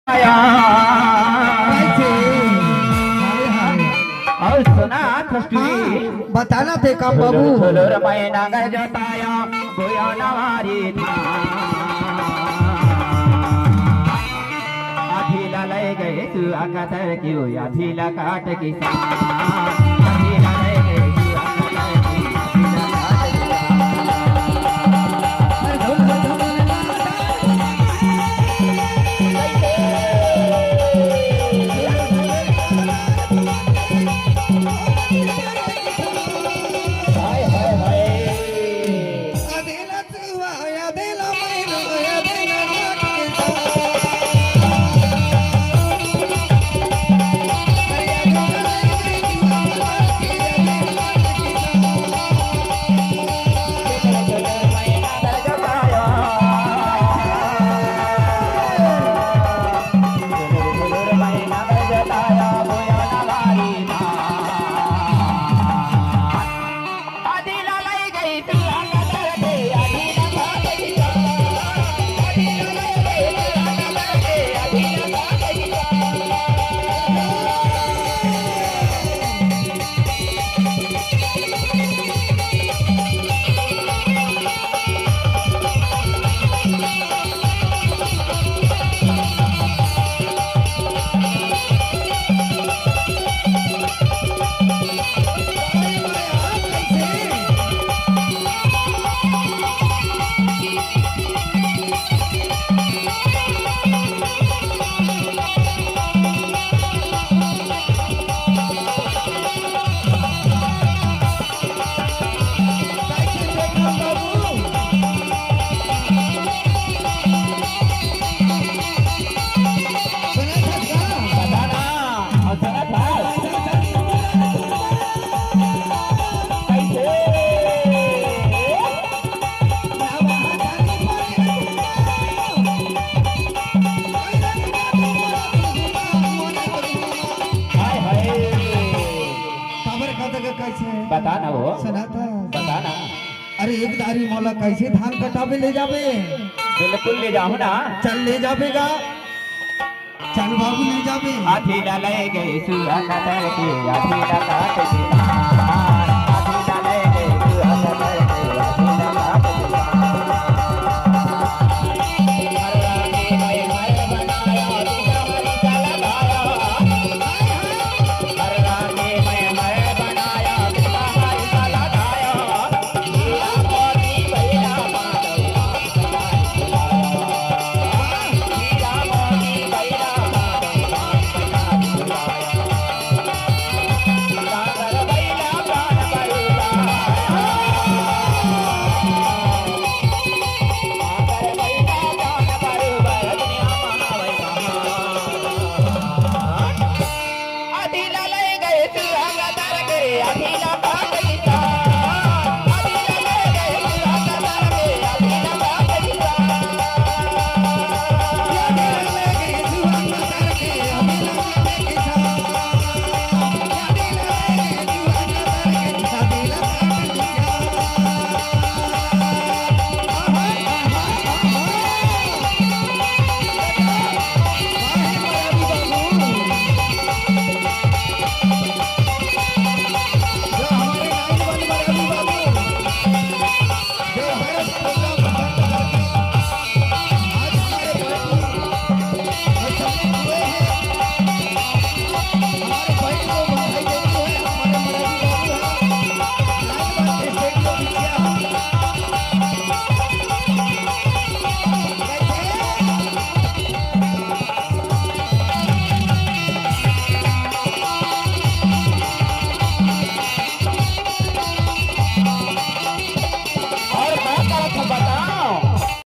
और सुना बताना थे का बाबू मैना गए जोताया गोया नवारी था आधीला ले गए तू आकातर क्यों आधीला काट किसान आधीला ले गए तू आकातर क्यों बताना वो सनाता बताना। अरे एक दारी मौला कैसे धान कटावे ले जावे? बिल्कुल ले जाऊँ ना। चल ले जावेगा, चल बाबू ले जावे। आधी ले गए सुआ कतर के आधी काट के